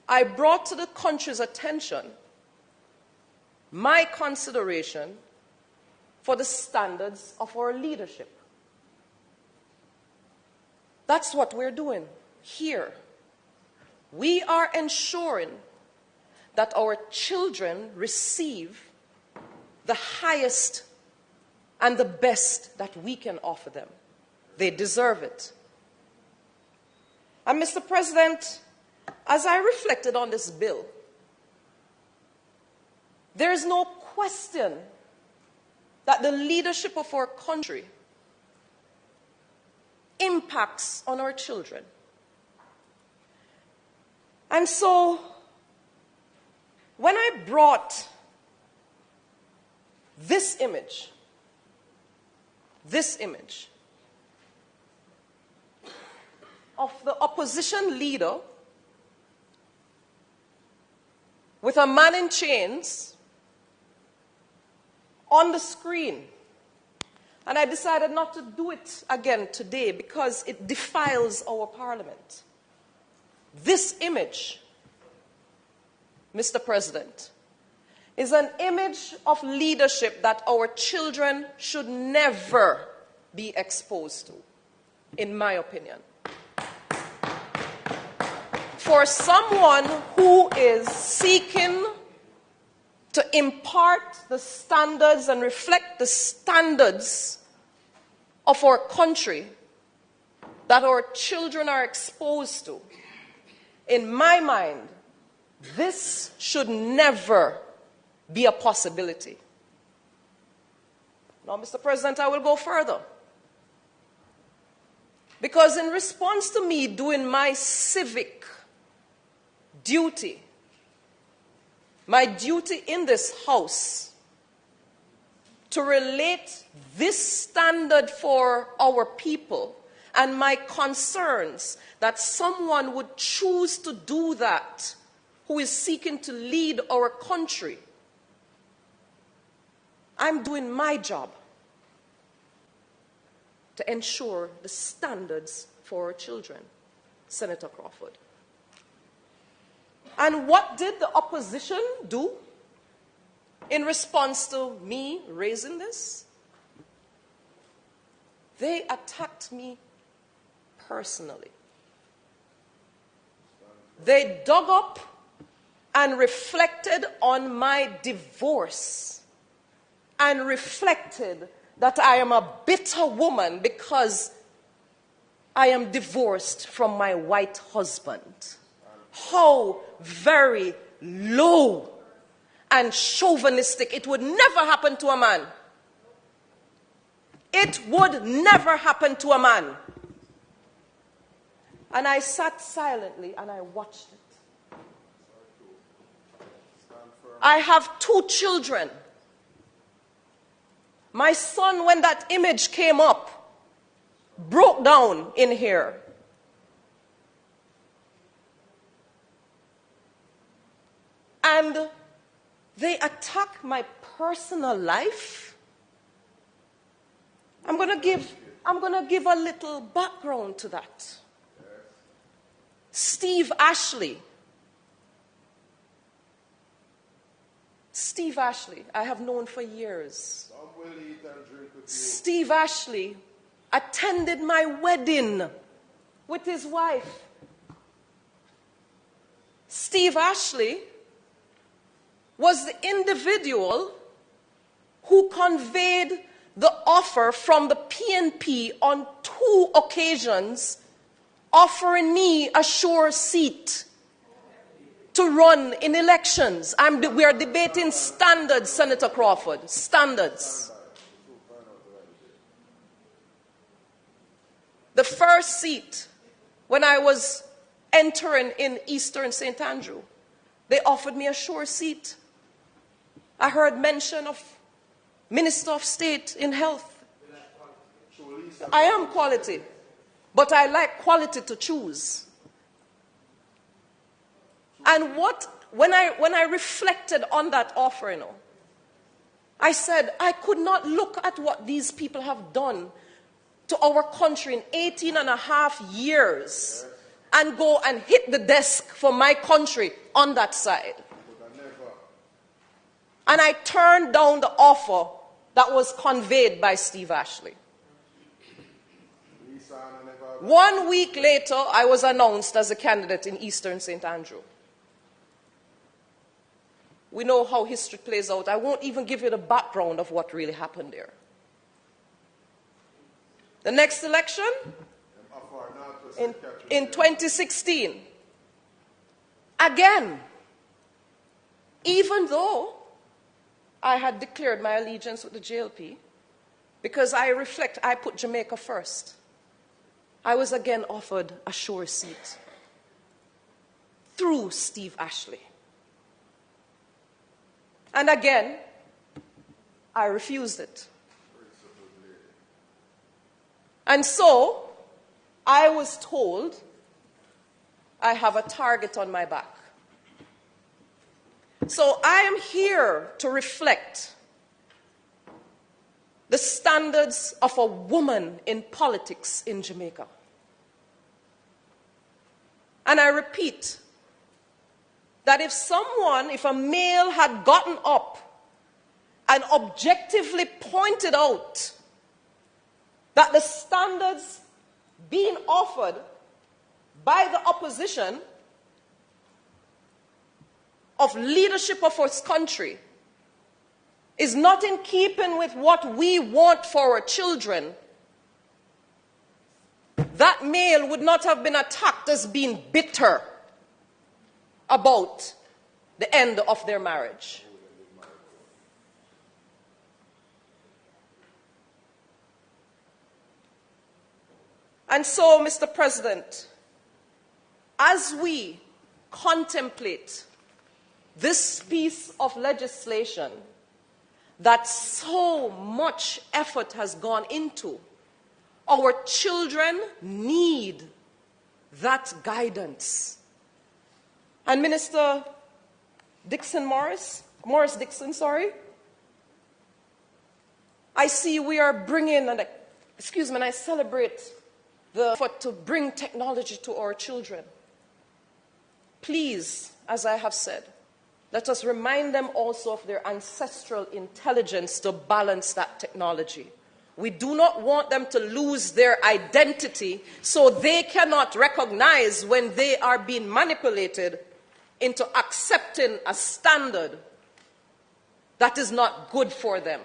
I brought to the country's attention my consideration for the standards of our leadership. That's what we're doing here. We are ensuring that our children receive the highest and the best that we can offer them. They deserve it. And Mr. President, as I reflected on this bill, there is no question that the leadership of our country impacts on our children. And so, when I brought this image of the opposition leader with a man in chains on the screen, and I decided not to do it again today because it defiles our parliament. This image, Mr. President, is an image of leadership that our children should never be exposed to, in my opinion. For someone who is seeking to impart the standards and reflect the standards of our country that our children are exposed to, in my mind, this should never be a possibility. Now, Mr. President, I will go further. Because in response to me doing my civic duty, my duty in this House, to relate this standard for our people and my concerns that someone would choose to do that who is seeking to lead our country, I'm doing my job to ensure the standards for our children, Senator Crawford. And what did the opposition do in response to me raising this? They attacked me personally. They dug up and reflected on my divorce and reflected that I am a bitter woman because I am divorced from my white husband. How very low and chauvinistic. It would never happen to a man. It would never happen to a man. And I sat silently and I watched it. I have 2 children. My son, when that image came up, broke down in here. And they attack my personal life. I'm going to give a little background to that. Steve Ashley. Steve Ashley, I have known for years. Steve Ashley attended my wedding with his wife. Steve Ashley was the individual who conveyed the offer from the PNP on 2 occasions, offering me a sure seat to run in elections. We are debating standards, Senator Crawford, standards. The first seat, when I was entering in Eastern St. Andrew, they offered me a sure seat. I heard mention of Minister of State in Health. I am quality, but I like quality to choose. And when I reflected on that offer, I said, I could not look at what these people have done to our country in 18 and a half years and go and hit the desk for my country on that side. And I turned down the offer that was conveyed by Steve Ashley. 1 week later, I was announced as a candidate in Eastern St. Andrew. We know how history plays out. I won't even give you the background of what really happened there. The next election, in 2016, again, even though I had declared my allegiance with the JLP, because I put Jamaica first, I was again offered a sure seat through Steve Ashley. And again, I refused it. And so, I was told I have a target on my back. So I am here to reflect the standards of a woman in politics in Jamaica. And I repeat that if a male had gotten up and objectively pointed out that the standards being offered by the opposition of leadership of our country is not in keeping with what we want for our children, that male would not have been attacked as being bitter about the end of their marriage. And so, Mr. President, as we contemplate this piece of legislation that so much effort has gone into, our children need that guidance. And Minister Morris Dixon, I see we are bringing, and I celebrate the effort to bring technology to our children. Please, as I have said, let us remind them also of their ancestral intelligence to balance that technology. We do not want them to lose their identity so they cannot recognize when they are being manipulated into accepting a standard that is not good for them.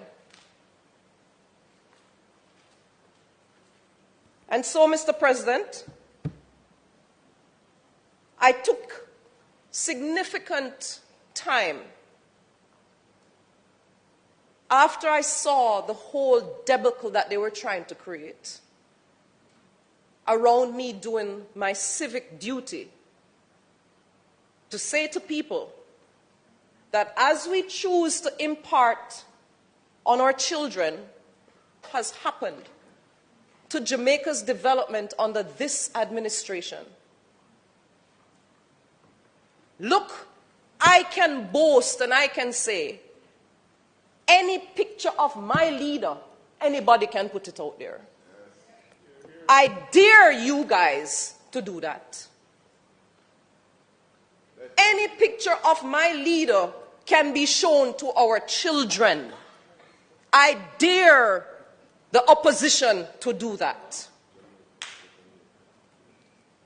And so, Mr. President, I took significant time after I saw the whole debacle that they were trying to create around me doing my civic duty to say to people that as we choose to impart on our children what has happened to Jamaica's development under this administration. Look, I can boast and I can say, any picture of my leader, anybody can put it out there. I dare you guys to do that. Any picture of my leader can be shown to our children. I dare the opposition to do that.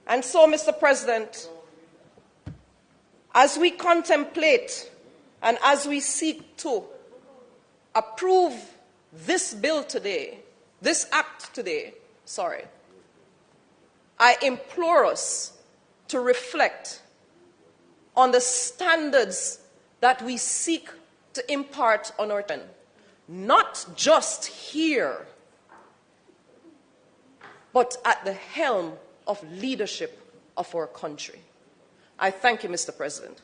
And so, Mr. President, as we contemplate and as we seek to approve this bill today, this act today, I implore us to reflect on the standards that we seek to impart on our children, not just here, but at the helm of leadership of our country. I thank you, Mr. President.